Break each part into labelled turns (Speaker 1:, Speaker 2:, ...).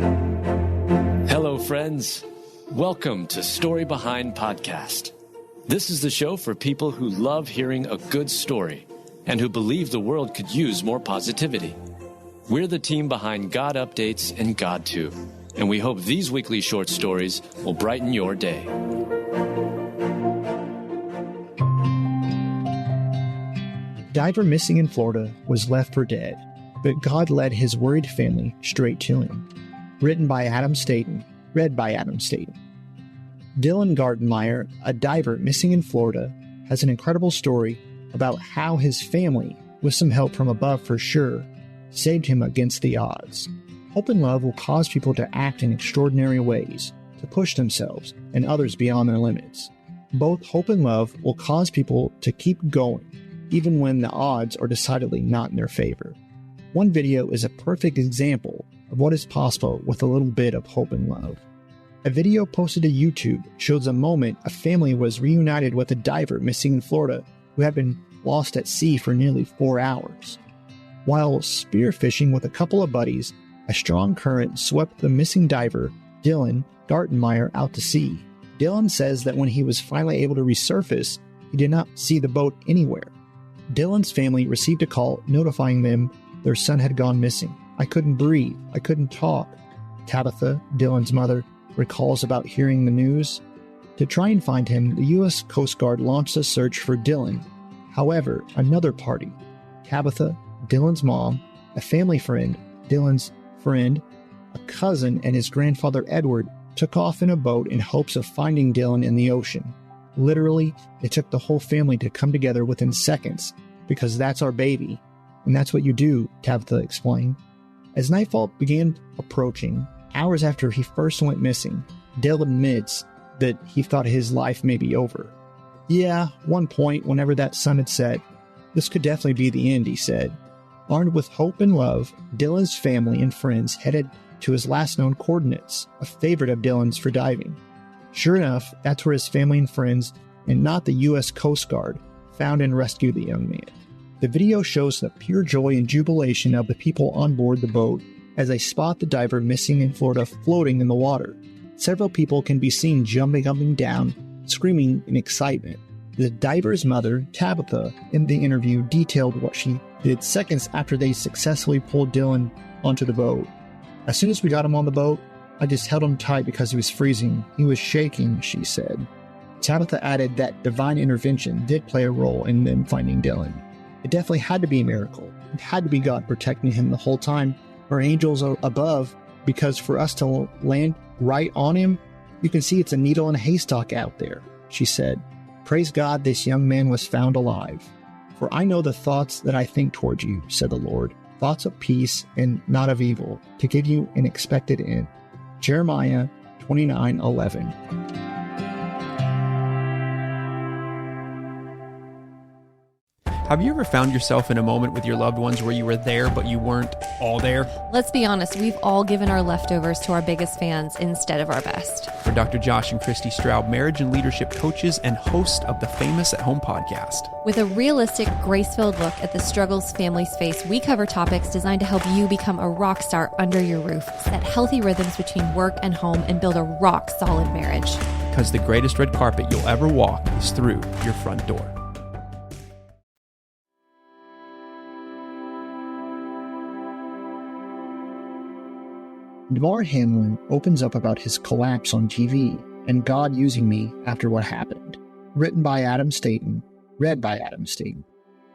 Speaker 1: Hello, friends. Welcome to Story Behind Podcast. This is the show for people who love hearing a good story and who believe the world could use more positivity. We're the team behind GodUpdates and God2, and we hope these weekly short stories will brighten your day.
Speaker 2: A diver missing in Florida was left for dead, but God led his worried family straight to him. Written by Adam Staten, read by Adam Staten. Dylan Gartenmayer, a diver missing in Florida, has an incredible story about how his family, with some help from above for sure, saved him against the odds. Hope and love will cause people to act in extraordinary ways, to push themselves and others beyond their limits. Both hope and love will cause people to keep going, even when the odds are decidedly not in their favor. One video is a perfect example of what is possible with a little bit of hope and love. A video posted to YouTube shows a moment a family was reunited with a diver missing in Florida who had been lost at sea for nearly 4 hours. While spearfishing with a couple of buddies, a strong current swept the missing diver, Dylan Gartenmayer, out to sea. Dylan says that when he was finally able to resurface, he did not see the boat anywhere. Dylan's family received a call notifying them their son had gone missing. "I couldn't breathe. I couldn't talk," Tabitha, Dylan's mother, recalls about hearing the news. To try and find him, the U.S. Coast Guard launched a search for Dylan. However, another party, Tabitha, Dylan's mom, a family friend, Dylan's friend, a cousin, and his grandfather Edward, took off in a boat in hopes of finding Dylan in the ocean. Literally, it took the whole family to come together within seconds, because that's our baby, and that's what you do, Tabitha explained. As nightfall began approaching, hours after he first went missing, Dylan admits that he thought his life may be over. "Yeah, one point, whenever that sun had set, this could definitely be the end," he said. Armed with hope and love, Dylan's family and friends headed to his last known coordinates, a favorite of Dylan's for diving. Sure enough, that's where his family and friends, and not the U.S. Coast Guard, found and rescued the young man. The video shows the pure joy and jubilation of the people on board the boat as they spot the diver missing in Florida floating in the water. Several people can be seen jumping up and down, screaming in excitement. The diver's mother, Tabitha, in the interview detailed what she did seconds after they successfully pulled Dylan onto the boat. "As soon as we got him on the boat, I just held him tight because he was freezing. He was shaking," she said. Tabitha added that divine intervention did play a role in them finding Dylan. It definitely had to be a miracle. It had to be God protecting him the whole time, or angels above, because for us to land right on him, you can see it's a needle in a haystack out there, she said. "Praise God this young man was found alive. For I know the thoughts that I think toward you, said the Lord, thoughts of peace and not of evil, to give you an expected end." Jeremiah 29:11.
Speaker 3: Have you ever found yourself in a moment with your loved ones where you were there, but you weren't all there?
Speaker 4: Let's be honest, we've all given our leftovers to our biggest fans instead of our best.
Speaker 3: For Dr. Josh and Christy Straub, marriage and leadership coaches and host of the Famous at Home podcast.
Speaker 4: With a realistic, grace-filled look at the struggles families face, we cover topics designed to help you become a rock star under your roof, set healthy rhythms between work and home, and build a rock-solid marriage.
Speaker 3: Because the greatest red carpet you'll ever walk is through your front door.
Speaker 2: Damar Hamlin opens up about his collapse on TV and God using me after what happened. Written by Adam Staten, read by Adam Staten.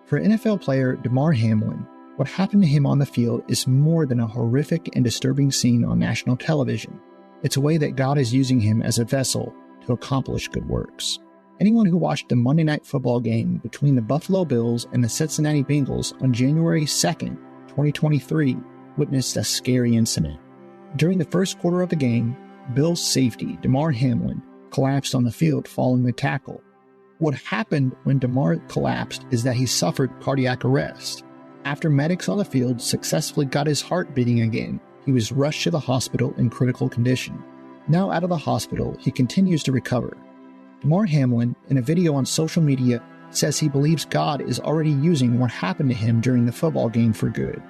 Speaker 2: For NFL player Damar Hamlin, what happened to him on the field is more than a horrific and disturbing scene on national television. It's a way that God is using him as a vessel to accomplish good works. Anyone who watched the Monday Night Football game between the Buffalo Bills and the Cincinnati Bengals on January 2nd, 2023, witnessed a scary incident. During the first quarter of the game, Bills safety Damar Hamlin collapsed on the field following the tackle. What happened when Damar collapsed is that he suffered cardiac arrest. After medics on the field successfully got his heart beating again, he was rushed to the hospital in critical condition. Now out of the hospital, he continues to recover. Damar Hamlin, in a video on social media, says he believes God is already using what happened to him during the football game for good.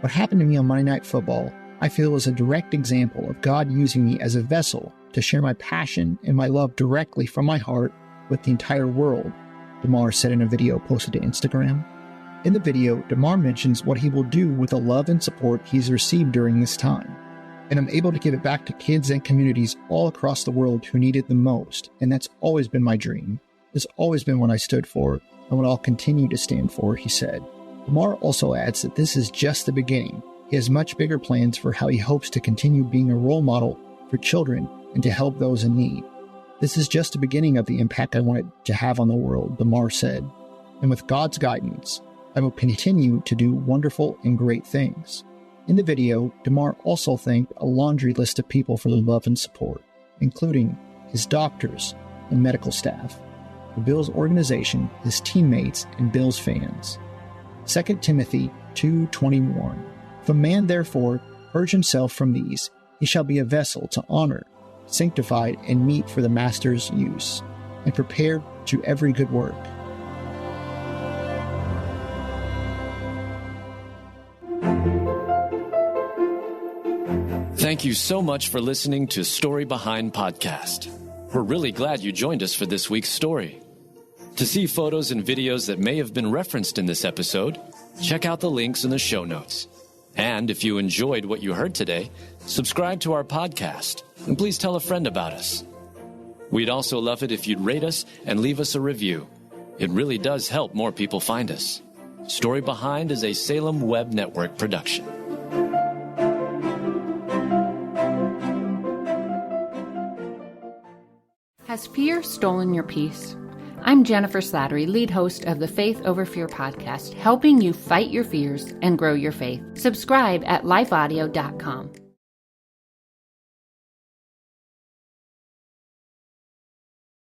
Speaker 2: What happened to me on Monday Night Football, I feel is a direct example of God using me as a vessel to share my passion and my love directly from my heart with the entire world, Damar said in a video posted to Instagram. In the video, Damar mentions what he will do with the love and support he's received during this time. And I'm able to give it back to kids and communities all across the world who need it the most, and that's always been my dream. It's always been what I stood for, and what I'll continue to stand for, he said. Damar also adds that this is just the beginning. He has much bigger plans for how he hopes to continue being a role model for children and to help those in need. This is just the beginning of the impact I wanted to have on the world, Damar said. And with God's guidance, I will continue to do wonderful and great things. In the video, Damar also thanked a laundry list of people for their love and support, including his doctors and medical staff, the Bills organization, his teammates, and Bills fans. 2 Timothy 2:21. If a man therefore purge himself from these, he shall be a vessel to honor, sanctified and meet for the master's use, and prepared to every good work.
Speaker 1: Thank you so much for listening to Story Behind Podcast. We're really glad you joined us for this week's story. To see photos and videos that may have been referenced in this episode, check out the links in the show notes. And if you enjoyed what you heard today, subscribe to our podcast, and please tell a friend about us. We'd also love it if you'd rate us and leave us a review. It really does help more people find us. Story Behind is a Salem Web Network production.
Speaker 5: Has fear stolen your peace? I'm Jennifer Slattery, lead host of the Faith Over Fear podcast, helping you fight your fears and grow your faith. Subscribe at lifeaudio.com.